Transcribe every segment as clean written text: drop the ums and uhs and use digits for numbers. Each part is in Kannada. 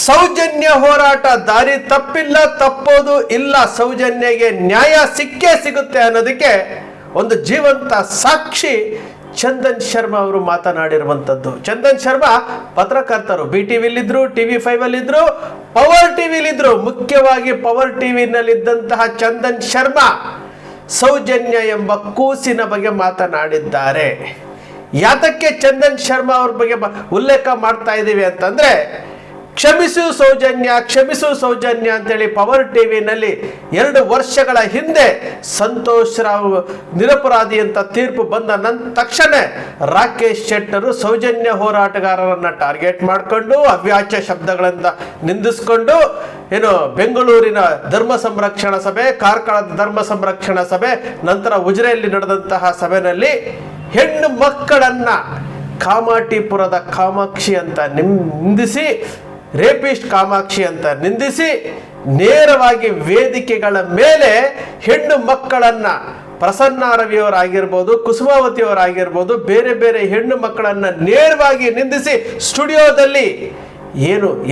ಸೌಜನ್ಯ ಹೋರಾಟ ದಾರಿ ತಪ್ಪಿಲ್ಲ, ತಪ್ಪೋದು ಇಲ್ಲ. ಸೌಜನ್ಯಗೆ ನ್ಯಾಯ ಸಿಕ್ಕೇ ಸಿಗುತ್ತೆ ಅನ್ನೋದಕ್ಕೆ ಒಂದು ಜೀವಂತ ಸಾಕ್ಷಿ ಚಂದನ್ ಶರ್ಮಾ ಅವರು ಮಾತನಾಡಿರುವಂಥದ್ದು. ಚಂದನ್ ಶರ್ಮಾ ಪತ್ರಕರ್ತರು, BTVಲಿದ್ರು, TV5 ಅಲ್ಲಿದ್ರು, ಪವರ್ ಟಿವಿಲಿದ್ರು. ಮುಖ್ಯವಾಗಿ ಪವರ್ ಟಿವಿನಲ್ಲಿದ್ದಂತಹ ಚಂದನ್ ಶರ್ಮಾ ಸೌಜನ್ಯ ಎಂಬ ಕೂಸಿನ ಬಗ್ಗೆ ಮಾತನಾಡಿದ್ದಾರೆ. ಯಾತಕ್ಕೆ ಚಂದನ್ ಶರ್ಮಾ ಅವ್ರ ಬಗ್ಗೆ ಉಲ್ಲೇಖ ಮಾಡ್ತಾ ಇದ್ದೀವಿ ಅಂತಂದ್ರೆ, ಕ್ಷಮಿಸು ಸೌಜನ್ಯ, ಕ್ಷಮಿಸು ಸೌಜನ್ಯ ಅಂತೇಳಿ ಪವರ್ ಟಿವಿನಲ್ಲಿ 2 ವರ್ಷಗಳ ಹಿಂದೆ ಸಂತೋಷ್ ರಾವ್ ನಿರಪರಾಧಿ ಅಂತ ತೀರ್ಪು ಬಂದ ತಕ್ಷಣ ರಾಕೇಶ್ ಶೆಟ್ಟರು ಸೌಜನ್ಯ ಹೋರಾಟಗಾರರನ್ನ ಟಾರ್ಗೆಟ್ ಮಾಡಿಕೊಂಡು ಅವ್ಯಾಚ್ಯ ಶಬ್ದಗಳಿಂದ ನಿಂದಿಸಿಕೊಂಡು ಬೆಂಗಳೂರಿನ ಧರ್ಮ ಸಂರಕ್ಷಣಾ ಸಭೆ, ಕಾರ್ಕಳದ ಧರ್ಮ ಸಂರಕ್ಷಣಾ ಸಭೆ, ನಂತರ ಉಜಿರೆಯಲ್ಲಿ ನಡೆದಂತಹ ಸಭೆಯಲ್ಲಿ ಹೆಣ್ಣು ಮಕ್ಕಳನ್ನ ಕಾಮಾಟಿಪುರದ ಕಾಮಾಕ್ಷಿ ಅಂತ ನಿಂದಿಸಿ, ರೇಪಿಸ್ಟ್ ಕಾಮಾಕ್ಷಿ ಅಂತ ನಿಂದಿಸಿ, ನೇರವಾಗಿ ವೇದಿಕೆಗಳ ಮೇಲೆ ಹೆಣ್ಣು ಮಕ್ಕಳನ್ನ, ಪ್ರಸನ್ನ ರವಿಯವರಾಗಿರ್ಬೋದು, ಕುಸುಮಾವತಿಯವರಾಗಿರ್ಬೋದು, ಬೇರೆ ಬೇರೆ ಹೆಣ್ಣು ಮಕ್ಕಳನ್ನ ನೇರವಾಗಿ ನಿಂದಿಸಿ ಸ್ಟುಡಿಯೋದಲ್ಲಿ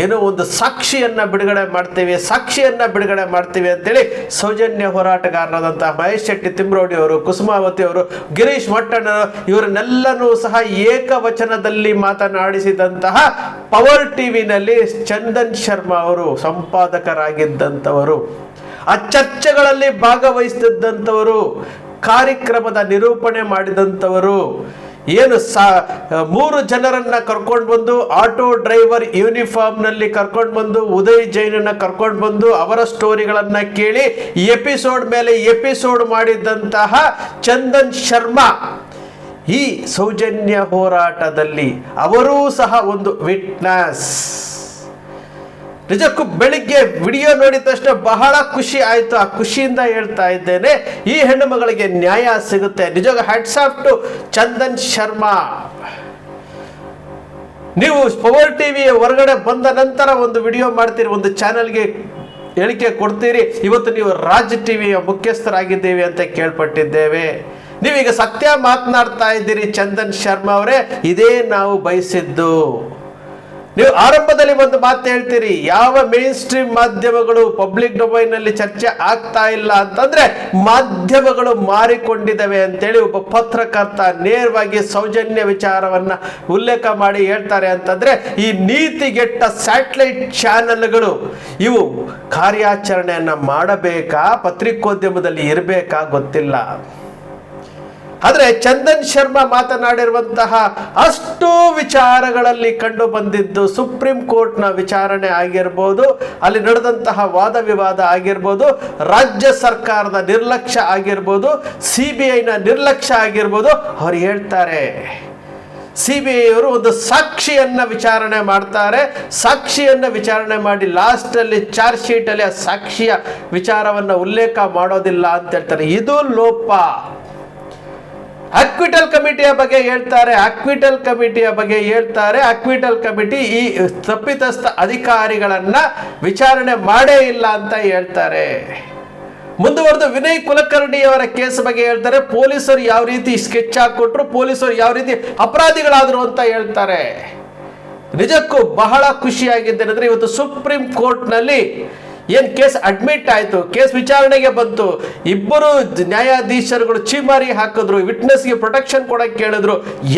ಏನೋ ಒಂದು ಸಾಕ್ಷಿಯನ್ನ ಬಿಡುಗಡೆ ಮಾಡ್ತೀವಿ ಅಂತೇಳಿ ಸೌಜನ್ಯ ಹೋರಾಟಗಾರರಾದಂತಹ ಮಹೇಶ್ ಶೆಟ್ಟಿ ತಿಮ್ರೋಡಿ ಅವರು, ಕುಸುಮಾವತಿ ಅವರು, ಗಿರೀಶ್ ಮಟ್ಟಣ್ಣ ಇವರನ್ನೆಲ್ಲನೂ ಸಹ ಏಕವಚನದಲ್ಲಿ ಮಾತನಾಡಿಸಿದಂತಹ ಪವರ್ ಟಿವಿನಲ್ಲಿ ಚಂದನ್ ಶರ್ಮಾ ಅವರು ಸಂಪಾದಕರಾಗಿದ್ದಂಥವರು, ಆ ಚರ್ಚೆಗಳಲ್ಲಿ ಭಾಗವಹಿಸಿದಂಥವರು, ಕಾರ್ಯಕ್ರಮದ ನಿರೂಪಣೆ ಮಾಡಿದಂಥವರು. 3 ಜನರನ್ನ ಕರ್ಕೊಂಡು ಬಂದು, ಆಟೋ ಡ್ರೈವರ್ ಯೂನಿಫಾರ್ಮ್ ನಲ್ಲಿ ಕರ್ಕೊಂಡು ಬಂದು, ಉದಯ್ ಜೈನನ್ನ ಕರ್ಕೊಂಡು ಬಂದು ಅವರ ಸ್ಟೋರಿಗಳನ್ನ ಕೇಳಿ ಎಪಿಸೋಡ್ ಮೇಲೆ ಎಪಿಸೋಡ್ ಮಾಡಿದಂತಹ ಚಂದನ್ ಶರ್ಮಾ ಈ ಸೌಜನ್ಯ ಹೋರಾಟದಲ್ಲಿ ಅವರೂ ಸಹ ಒಂದು ವಿಟ್ನೆಸ್. ನಿಜಕ್ಕೂ ಬೆಳಿಗ್ಗೆ ವಿಡಿಯೋ ನೋಡಿದ ತಕ್ಷಣ ಬಹಳ ಖುಷಿ ಆಯ್ತು. ಆ ಖುಷಿಯಿಂದ ಹೇಳ್ತಾ ಇದ್ದೇನೆ, ಈ ಹೆಣ್ಣು ಮಗಳಿಗೆ ನ್ಯಾಯ ಸಿಗುತ್ತೆ. ನಿಜವಾಗ hats off to Chandan Sharma. ನೀವು ಪವರ್ ಟಿವಿ ಹೊರಗಡೆ ಬಂದ ನಂತರ ಒಂದು ವಿಡಿಯೋ ಮಾಡ್ತೀರಿ, ಒಂದು ಚಾನೆಲ್ಗೆ ಹೇಳಿಕೆ ಕೊಡ್ತೀರಿ, ಇವತ್ತು ನೀವು ರಾಜ್ ಟಿವಿಯ ಮುಖ್ಯಸ್ಥರಾಗಿದ್ದೀವಿ ಅಂತ ಕೇಳ್ಪಟ್ಟಿದ್ದೇವೆ. ನೀವೀಗ ಸತ್ಯ ಮಾತನಾಡ್ತಾ ಇದ್ದೀರಿ ಚಂದನ್ ಶರ್ಮಾ ಅವರೇ, ಇದೇ ನಾವು ಬಯಸಿದ್ದು. ನೀವು ಆರಂಭದಲ್ಲಿ ಒಂದು ಮಾತು ಹೇಳ್ತೀರಿ, ಯಾವ ಮೇನ್ ಸ್ಟ್ರೀಮ್ ಮಾಧ್ಯಮಗಳು ಪಬ್ಲಿಕ್ ಡೊಮೈನ್ ನಲ್ಲಿ ಚರ್ಚೆ ಆಗ್ತಾ ಇಲ್ಲ ಅಂತಂದ್ರೆ ಮಾಧ್ಯಮಗಳು ಮಾರಿಕೊಂಡಿದ್ದಾವೆ ಅಂತೇಳಿ ಒಬ್ಬ ಪತ್ರಕರ್ತ ನೇರವಾಗಿ ಸೌಜನ್ಯ ವಿಚಾರವನ್ನ ಉಲ್ಲೇಖ ಮಾಡಿ ಹೇಳ್ತಾರೆ. ಅಂತಂದ್ರೆ ಈ ನೀತಿಗೆಟ್ಟ ಸ್ಯಾಟಲೈಟ್ ಚಾನೆಲ್ಗಳು ಇವು ಕಾರ್ಯಾಚರಣೆಯನ್ನ ಮಾಡಬೇಕಾ, ಪತ್ರಿಕೋದ್ಯಮದಲ್ಲಿ ಇರಬೇಕಾ ಗೊತ್ತಿಲ್ಲ. ಆದರೆ ಚಂದನ್ ಶರ್ಮಾ ಮಾತನಾಡಿರುವಂತಹ ಅಷ್ಟು ವಿಚಾರಗಳಲ್ಲಿ ಕಂಡು ಬಂದಿದ್ದು ಸುಪ್ರೀಂ ಕೋರ್ಟ್ನ ವಿಚಾರಣೆ ಆಗಿರ್ಬೋದು, ಅಲ್ಲಿ ನಡೆದಂತಹ ವಾದ ವಿವಾದ ಆಗಿರ್ಬೋದು, ರಾಜ್ಯ ಸರ್ಕಾರದ ನಿರ್ಲಕ್ಷ್ಯ ಆಗಿರ್ಬೋದು, CBIನ ನಿರ್ಲಕ್ಷ್ಯ ಆಗಿರ್ಬೋದು. ಅವ್ರು ಹೇಳ್ತಾರೆ, CBI ಅವರು ಒಂದು ಸಾಕ್ಷಿಯನ್ನ ವಿಚಾರಣೆ ಮಾಡ್ತಾರೆ, ಸಾಕ್ಷಿಯನ್ನ ವಿಚಾರಣೆ ಮಾಡಿ ಲಾಸ್ಟ್ ಅಲ್ಲಿ ಚಾರ್ಜ್ ಶೀಟ್ ಅಲ್ಲಿ ಆ ಸಾಕ್ಷಿಯ ವಿಚಾರವನ್ನ ಉಲ್ಲೇಖ ಮಾಡೋದಿಲ್ಲ ಅಂತ ಹೇಳ್ತಾರೆ. ಇದು ಲೋಪ. ಅಕ್ವಿಟಲ್ ಕಮಿಟಿಯ ಬಗ್ಗೆ ಹೇಳ್ತಾರೆ, ಅಕ್ವಿಟಲ್ ಕಮಿಟಿ ಈ ತಪ್ಪಿತಸ್ಥ ಅಧಿಕಾರಿಗಳನ್ನ ವಿಚಾರಣೆ ಮಾಡೇ ಇಲ್ಲ ಅಂತ ಹೇಳ್ತಾರೆ. ಮುಂದುವರೆದು ವಿನಯ್ ಕುಲಕರ್ಣಿ ಅವರ ಕೇಸ್ ಬಗ್ಗೆ ಹೇಳ್ತಾರೆ, ಪೊಲೀಸರು ಯಾವ ರೀತಿ ಸ್ಕೆಚ್ ಹಾಕೊಟ್ರು, ಪೊಲೀಸರು ಯಾವ ರೀತಿ ಅಪರಾಧಿಗಳಾದ್ರು ಅಂತ ಹೇಳ್ತಾರೆ. ನಿಜಕ್ಕೂ ಬಹಳ ಖುಷಿಯಾಗಿದ್ದೇನೆಂದ್ರೆ ಇವತ್ತು ಸುಪ್ರೀಂ ಕೋರ್ಟ್ನಲ್ಲಿ ಕೇಸ್ ಅಡ್ಮಿಟ್ ಆಯ್ತು, ಕೇಸ್ ವಿಚಾರಣೆಗೆ ಬಂತು, 2 ನ್ಯಾಯಾಧೀಶರುಗಳು ಚೀಮಾರಿ ಹಾಕಿದ್ರು, ವಿಟ್ನೆಸ್ಗೆ ಪ್ರೊಟೆಕ್ಷನ್ ಕೊಡಕ್ಕೆ ಕೇಳಿದ್ರು.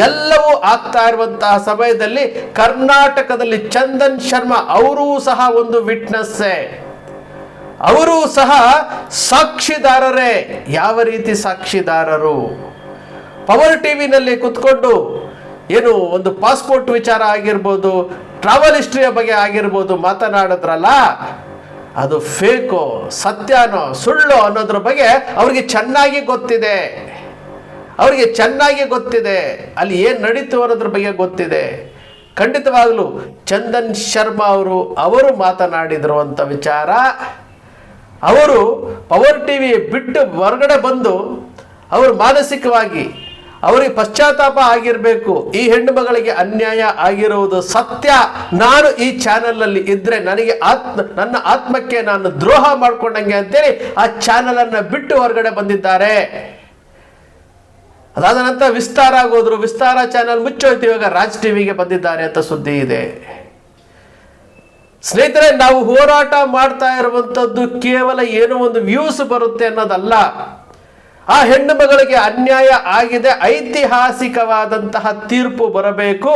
ಎಲ್ಲವೂ ಆಗ್ತಾ ಇರುವಂತಹ ಸಮಯದಲ್ಲಿ ಕರ್ನಾಟಕದಲ್ಲಿ ಚಂದನ್ ಶರ್ಮಾ ಅವರೂ ಸಹ ಒಂದು ವಿಟ್ನೆಸ್ಸೇ, ಅವರೂ ಸಹ ಸಾಕ್ಷಿದಾರರೇ. ಯಾವ ರೀತಿ ಸಾಕ್ಷಿದಾರರು? ಪವರ್ ಟಿವಿನಲ್ಲಿ ಕುತ್ಕೊಂಡು ಒಂದು ಪಾಸ್ಪೋರ್ಟ್ ವಿಚಾರ ಆಗಿರ್ಬೋದು, ಟ್ರಾವೆಲ್ ಹಿಸ್ಟ್ರಿಯ ಬಗ್ಗೆ ಆಗಿರ್ಬೋದು ಮಾತನಾಡಿದ್ರಲ್ಲ, ಅದು ಫೇಕೋ ಸತ್ಯನೋ ಸುಳ್ಳು ಅನ್ನೋದ್ರ ಬಗ್ಗೆ ಅವ್ರಿಗೆ ಚೆನ್ನಾಗಿ ಗೊತ್ತಿದೆ. ಅಲ್ಲಿ ಏನು ನಡೀತು ಅನ್ನೋದ್ರ ಬಗ್ಗೆ ಗೊತ್ತಿದೆ. ಖಂಡಿತವಾಗ್ಲೂ ಚಂದನ್ ಶರ್ಮಾ ಅವರು ಮಾತನಾಡಿದಿರುವಂಥ ವಿಚಾರ, ಅವರು ಪವರ್ ಟಿವಿ ಬಿಟ್ಟು ಹೊರಗಡೆ ಬಂದು ಅವರು ಮಾನಸಿಕವಾಗಿ ಅವರಿಗೆ ಪಶ್ಚಾತ್ತಾಪ ಆಗಿರಬೇಕು. ಈ ಹೆಣ್ಣು ಮಗಳಿಗೆ ಅನ್ಯಾಯ ಆಗಿರುವುದು ಸತ್ಯ. ನಾನು ಈ ಚಾನೆಲ್ ಅಲ್ಲಿ ಇದ್ರೆ ನನ್ನ ಆತ್ಮಕ್ಕೆ ನಾನು ದ್ರೋಹ ಮಾಡ್ಕೊಂಡಂಗೆ ಅಂತೇಳಿ ಆ ಚಾನೆಲ್ ಅನ್ನ ಬಿಟ್ಟು ಹೊರಗಡೆ ಬಂದಿದ್ದಾರೆ. ಅದಾದ ನಂತರ ವಿಸ್ತಾರ ಆಗೋದ್ರು, ವಿಸ್ತಾರ ಚಾನೆಲ್ ಮುಚ್ಚೋಯ್ತು, ಇವಾಗ ರಾಜ್ ಟಿವಿಗೆ ಬಂದಿದ್ದಾರೆ ಅಂತ ಸುದ್ದಿ ಇದೆ. ಸ್ನೇಹಿತರೆ, ನಾವು ಹೋರಾಟ ಮಾಡ್ತಾ ಇರುವಂಥದ್ದು ಕೇವಲ ಏನೋ ಒಂದು ವ್ಯೂಸ್ ಬರುತ್ತೆ ಅನ್ನೋದಲ್ಲ. ಆ ಹೆಣ್ಣು ಮಗಳಿಗೆ ಅನ್ಯಾಯ ಆಗಿದೆ, ಐತಿಹಾಸಿಕವಾದಂತಹ ತೀರ್ಪು ಬರಬೇಕು.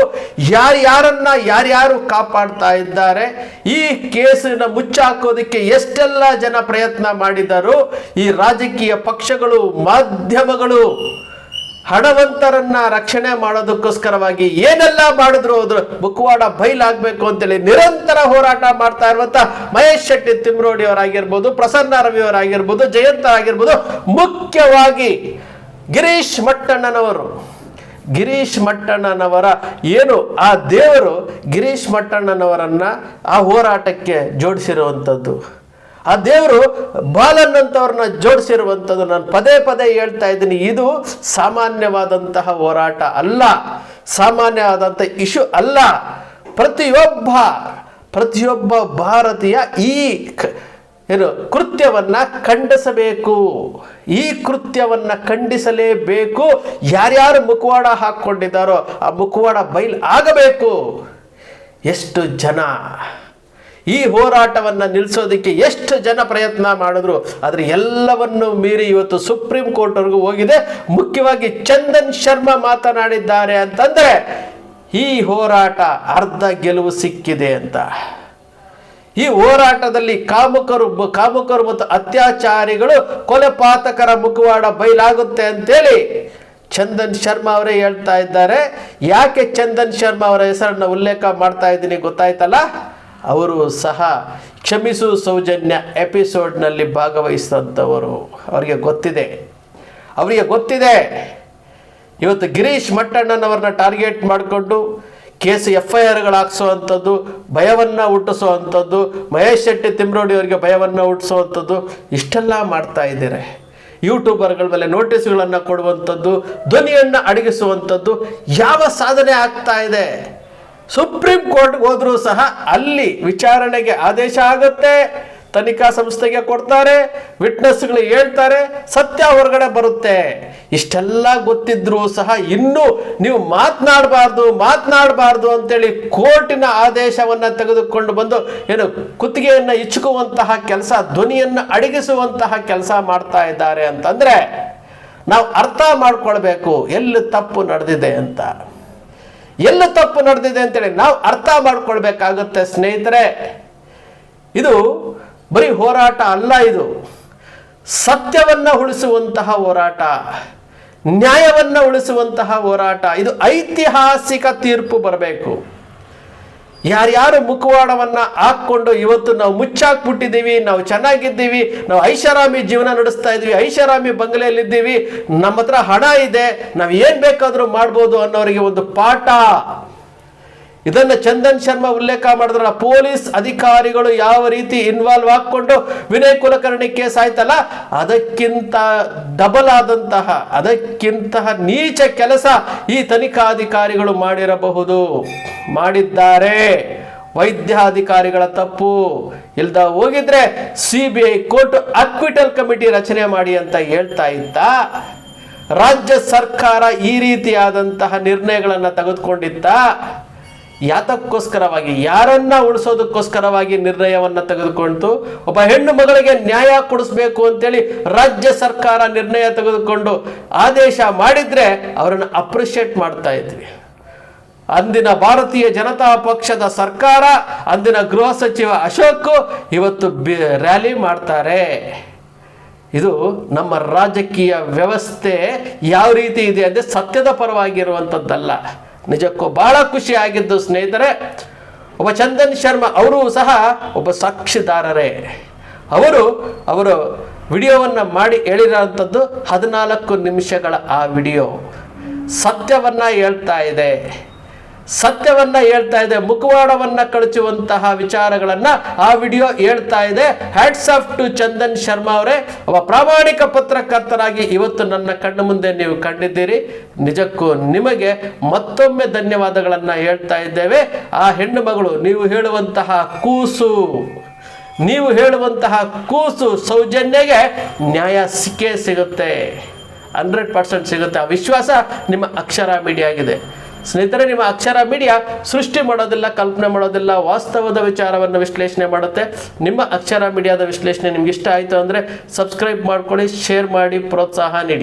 ಯಾರ್ಯಾರು ಕಾಪಾಡ್ತಾ ಇದ್ದಾರೆ, ಈ ಕೇಸಿನ ಮುಚ್ಚಾಕೋದಕ್ಕೆ ಎಷ್ಟೆಲ್ಲ ಜನ ಪ್ರಯತ್ನ ಮಾಡಿದರು. ಈ ರಾಜಕೀಯ ಪಕ್ಷಗಳು, ಮಾಧ್ಯಮಗಳು ಹಣವಂತರನ್ನ ರಕ್ಷಣೆ ಮಾಡೋದಕ್ಕೋಸ್ಕರವಾಗಿ ಏನೆಲ್ಲ ಮಾಡಿದ್ರು, ಅದ್ರ ಮುಖವಾಡ ಬಯಲಾಗಬೇಕು ಅಂತೇಳಿ ನಿರಂತರ ಹೋರಾಟ ಮಾಡ್ತಾ ಇರುವಂತ ಮಹೇಶ್ ಶೆಟ್ಟಿ ತಿಮ್ರೋಡಿ ಅವರಾಗಿರ್ಬೋದು, ಪ್ರಸನ್ನ ರವಿ ಅವರಾಗಿರ್ಬೋದು, ಜಯಂತ ಆಗಿರ್ಬೋದು, ಮುಖ್ಯವಾಗಿ ಗಿರೀಶ್ ಮಟ್ಟಣ್ಣನವರ ಏನು ಆ ದೇವರು ಗಿರೀಶ್ ಮಟ್ಟಣ್ಣನವರನ್ನ ಆ ಹೋರಾಟಕ್ಕೆ ಜೋಡಿಸಿರುವಂಥದ್ದು, ಆ ದೇವರು ಬಾಲನ್ ಅಂತವ್ರನ್ನ ಜೋಡಿಸಿರುವಂಥದ್ದು. ನಾನು ಪದೇ ಹೇಳ್ತಾ ಇದ್ದೀನಿ, ಇದು ಸಾಮಾನ್ಯವಾದಂತಹ ಹೋರಾಟ ಅಲ್ಲ, ಸಾಮಾನ್ಯವಾದಂಥ ಇಶ್ಯೂ ಅಲ್ಲ. ಪ್ರತಿಯೊಬ್ಬ ಭಾರತೀಯ ಈ ಕೃತ್ಯವನ್ನ ಖಂಡಿಸಬೇಕು. ಈ ಕೃತ್ಯವನ್ನ ಖಂಡಿಸಲೇಬೇಕು. ಯಾರ್ಯಾರು ಮುಖವಾಡ ಹಾಕ್ಕೊಂಡಿದ್ದಾರೋ ಆ ಮುಖವಾಡ ಬಯಲು ಆಗಬೇಕು. ಎಷ್ಟು ಜನ ಈ ಹೋರಾಟವನ್ನ ನಿಲ್ಲಿಸೋದಕ್ಕೆ ಎಷ್ಟು ಜನ ಪ್ರಯತ್ನ ಮಾಡಿದ್ರು, ಆದ್ರೆ ಎಲ್ಲವನ್ನು ಮೀರಿ ಇವತ್ತು ಸುಪ್ರೀಂ ಕೋರ್ಟ್ವರೆಗೂ ಹೋಗಿದೆ. ಮುಖ್ಯವಾಗಿ ಚಂದನ್ ಶರ್ಮಾ ಮಾತನಾಡಿದ್ದಾರೆ ಅಂತಂದ್ರೆ ಈ ಹೋರಾಟ ಅರ್ಧ ಗೆಲುವು ಸಿಕ್ಕಿದೆ ಅಂತ. ಈ ಹೋರಾಟದಲ್ಲಿ ಕಾಮುಕರು ಮತ್ತು ಅತ್ಯಾಚಾರಿಗಳು, ಕೊಲೆಪಾತಕರ ಮುಖವಾಡ ಬಯಲಾಗುತ್ತೆ ಅಂತೇಳಿ ಚಂದನ್ ಶರ್ಮಾ ಅವರೇ ಹೇಳ್ತಾ ಇದ್ದಾರೆ. ಯಾಕೆ ಚಂದನ್ ಶರ್ಮಾ ಅವರ ಹೆಸರನ್ನ ಉಲ್ಲೇಖ ಮಾಡ್ತಾ ಇದ್ದೀನಿ ಗೊತ್ತಾಯ್ತಲ್ಲ? ಅವರು ಸಹ ಕ್ಷಮಿಸು ಸೌಜನ್ಯ ಎಪಿಸೋಡ್ನಲ್ಲಿ ಭಾಗವಹಿಸಿದಂಥವರು. ಅವರಿಗೆ ಗೊತ್ತಿದೆ ಇವತ್ತು ಗಿರೀಶ್ ಮಟ್ಟಣ್ಣನವ್ರನ್ನ ಟಾರ್ಗೆಟ್ ಮಾಡಿಕೊಂಡು ಕೇಸ್ FIR ಹಾಕ್ಸೋವಂಥದ್ದು, ಭಯವನ್ನು ಹುಟ್ಟಿಸೋವಂಥದ್ದು, ಮಹೇಶ್ ಶೆಟ್ಟಿ ತಿಮ್ರೋಡಿ ಅವರಿಗೆ ಭಯವನ್ನು ಹುಟ್ಟಿಸೋವಂಥದ್ದು, ಇಷ್ಟೆಲ್ಲ ಮಾಡ್ತಾ ಇದ್ದಾರೆ. ಯೂಟ್ಯೂಬರ್ಗಳ ಮೇಲೆ ನೋಟಿಸ್ಗಳನ್ನು ಕೊಡುವಂಥದ್ದು, ಧ್ವನಿಯನ್ನು ಅಡಗಿಸುವಂಥದ್ದು, ಯಾವ ಸಾಧನೆ ಆಗ್ತಾ ಇದೆ? ಸುಪ್ರೀಂ ಕೋರ್ಟ್ಗೆ ಹೋದ್ರೂ ಸಹ ಅಲ್ಲಿ ವಿಚಾರಣೆಗೆ ಆದೇಶ ಆಗುತ್ತೆ, ತನಿಖಾ ಸಂಸ್ಥೆಗೆ ಕೊಡ್ತಾರೆ, ವಿಟ್ನೆಸ್ಗಳು ಹೇಳ್ತಾರೆ, ಸತ್ಯ ಹೊರಗಡೆ ಬರುತ್ತೆ. ಇಷ್ಟೆಲ್ಲ ಗೊತ್ತಿದ್ರೂ ಸಹ ಇನ್ನೂ ನೀವು ಮಾತನಾಡಬಾರ್ದು ಅಂತೇಳಿ ಕೋರ್ಟಿನ ಆದೇಶವನ್ನು ತೆಗೆದುಕೊಂಡು ಬಂದು ಕುತ್ತಿಗೆಯನ್ನು ಇಚ್ಚುಕುವಂತಹ ಕೆಲಸ, ಧ್ವನಿಯನ್ನು ಅಡಗಿಸುವಂತಹ ಕೆಲಸ ಮಾಡ್ತಾ ಇದ್ದಾರೆ ಅಂತಂದ್ರೆ ನಾವು ಅರ್ಥ ಮಾಡ್ಕೊಳ್ಬೇಕು ಎಲ್ಲಿ ತಪ್ಪು ನಡೆದಿದೆ ಅಂತೇಳಿ ನಾವು ಅರ್ಥ ಮಾಡ್ಕೊಳ್ಬೇಕಾಗುತ್ತೆ ಸ್ನೇಹಿತರೆ. ಇದು ಬರೀ ಹೋರಾಟ ಅಲ್ಲ, ಇದು ಸತ್ಯವನ್ನ ಉಳಿಸುವಂತಹ ಹೋರಾಟ, ನ್ಯಾಯವನ್ನ ಉಳಿಸುವಂತಹ ಹೋರಾಟ. ಇದು ಐತಿಹಾಸಿಕ ತೀರ್ಪು ಬರಬೇಕು. ಯಾರ್ಯಾರು ಮುಖವಾಡವನ್ನ ಹಾಕ್ಕೊಂಡು ಇವತ್ತು ನಾವು ಮುಚ್ಚಾಕ್ಬಿಟ್ಟಿದ್ದೀವಿ, ನಾವು ಚೆನ್ನಾಗಿದ್ದೀವಿ, ನಾವು ಐಷಾರಾಮಿ ಜೀವನ ನಡೆಸ್ತಾ ಇದ್ದೀವಿ, ಐಷಾರಾಮಿ ಬಂಗಲೆಯಲ್ಲಿದ್ದೀವಿ, ನಮ್ಮ ಹತ್ರ ಹಣ ಇದೆ, ನಾವು ಏನ್ ಬೇಕಾದ್ರೂ ಮಾಡ್ಬೋದು ಅನ್ನೋರಿಗೆ ಒಂದು ಪಾಠ. ಇದನ್ನ ಚಂದನ್ ಶರ್ಮಾ ಉಲ್ಲೇಖ ಮಾಡಿದ್ರಲ್ಲ, ಪೊಲೀಸ್ ಅಧಿಕಾರಿಗಳು ಯಾವ ರೀತಿ ಇನ್ವಾಲ್ವ್ ಹಾಕೊಂಡು ವಿನಯ್ ಕುಲಕರ್ಣಿ ಕೇಸ್ ಆಯ್ತಲ್ಲ, ಅದಕ್ಕಿಂತ ಡಬಲ್ ಆದಂತಹ, ಅದಕ್ಕಿಂತಹ ನೀಚ ಕೆಲಸ ಈ ತನಿಖಾಧಿಕಾರಿಗಳು ಮಾಡಿದ್ದಾರೆ. ವೈದ್ಯಾಧಿಕಾರಿಗಳ ತಪ್ಪು ಇಲ್ದ ಹೋಗಿದ್ರೆ CBI ಕೋರ್ಟ್ ಅಕ್ವಿಟಲ್ ಕಮಿಟಿ ರಚನೆ ಮಾಡಿ ಅಂತ ಹೇಳ್ತಾ ಇತ್ತ. ರಾಜ್ಯ ಸರ್ಕಾರ ಈ ರೀತಿಯಾದಂತಹ ನಿರ್ಣಯಗಳನ್ನು ತೆಗೆದುಕೊಂಡಿತ್ತ. ಯಾತಕ್ಕೋಸ್ಕರವಾಗಿ, ಯಾರನ್ನ ಉಳಿಸೋದಕ್ಕೋಸ್ಕರವಾಗಿ ನಿರ್ಣಯವನ್ನ ತೆಗೆದುಕೊಂಡು ಒಬ್ಬ ಹೆಣ್ಣು ಮಗಳಿಗೆ ನ್ಯಾಯ ಕೊಡಿಸ್ಬೇಕು ಅಂತೇಳಿ ರಾಜ್ಯ ಸರ್ಕಾರ ನಿರ್ಣಯ ತೆಗೆದುಕೊಂಡು ಆದೇಶ ಮಾಡಿದ್ರೆ ಅವರನ್ನು ಅಪ್ರಿಷಿಯೇಟ್ ಮಾಡ್ತಾ ಇದ್ವಿ. ಅಂದಿನ ಭಾರತೀಯ ಜನತಾ ಪಕ್ಷದ ಸರ್ಕಾರ, ಅಂದಿನ ಗೃಹ ಸಚಿವ ಅಶೋಕ್ ಇವತ್ತು ರ್ಯಾಲಿ ಮಾಡ್ತಾರೆ. ಇದು ನಮ್ಮ ರಾಜಕೀಯ ವ್ಯವಸ್ಥೆ ಯಾವ ರೀತಿ ಇದೆ ಅಂದರೆ ಸತ್ಯದ ಪರವಾಗಿರುವಂಥದ್ದಲ್ಲ. ನಿಜಕ್ಕೂ ಬಹಳ ಖುಷಿ ಆಗಿದ್ದು ಸ್ನೇಹಿತರೆ, ಒಬ್ಬ ಚಂದನ್ ಶರ್ಮಾ ಅವರು ಸಹ ಒಬ್ಬ ಸಾಕ್ಷಿದಾರರೇ. ಅವರು ವಿಡಿಯೋವನ್ನು ಮಾಡಿ ಹೇಳಿರೋಂಥದ್ದು 14 ನಿಮಿಷಗಳ ಆ ವಿಡಿಯೋ ಸತ್ಯವನ್ನ ಹೇಳ್ತಾ ಇದೆ. ಮುಖವಾಡವನ್ನ ಕಳಚುವಂತಹ ವಿಚಾರಗಳನ್ನ ಆ ವಿಡಿಯೋ ಹೇಳ್ತಾ ಇದೆ. Hats off to Chandan Sharma ಅವರೇ, ಒಬ್ಬ ಪ್ರಾಮಾಣಿಕ ಪತ್ರಕರ್ತರಾಗಿ ಇವತ್ತು ನನ್ನ ಕಣ್ಣು ಮುಂದೆ ನೀವು ಕಂಡಿದ್ದೀರಿ. ನಿಜಕ್ಕೂ ನಿಮಗೆ ಮತ್ತೊಮ್ಮೆ ಧನ್ಯವಾದಗಳನ್ನ ಹೇಳ್ತಾ ಇದ್ದೇವೆ. ಆ ಹೆಣ್ಣು ಮಗಳು, ನೀವು ಹೇಳುವಂತಹ ಕೂಸು ಸೌಜನ್ಯಗೆ ನ್ಯಾಯ ಸಿಗುತ್ತೆ, 100% ಸಿಗುತ್ತೆ. ಆ ವಿಶ್ವಾಸ ನಿಮ್ಮ ಅಕ್ಷರ ಮೀಡಿಯಾ ಆಗಿದೆ. ಸ್ನೇಹಿತರೆ, ನಿಮ್ಮ ಅಕ್ಷರ ಮೀಡಿಯಾ ಸೃಷ್ಟಿ ಮಾಡೋದಿಲ್ಲ, ಕಲ್ಪನೆ ಮಾಡೋದಿಲ್ಲ, ವಾಸ್ತವದ ವಿಚಾರವನ್ನು ವಿಶ್ಲೇಷಣೆ ಮಾಡುತ್ತೆ. ನಿಮ್ಮ ಅಕ್ಷರ ಮೀಡಿಯಾದ ವಿಶ್ಲೇಷಣೆ ನಿಮ್ಗೆ ಇಷ್ಟ ಆಯಿತು ಅಂದರೆ ಸಬ್ಸ್ಕ್ರೈಬ್ ಮಾಡ್ಕೊಳ್ಳಿ, ಶೇರ್ ಮಾಡಿ, ಪ್ರೋತ್ಸಾಹ ನೀಡಿ.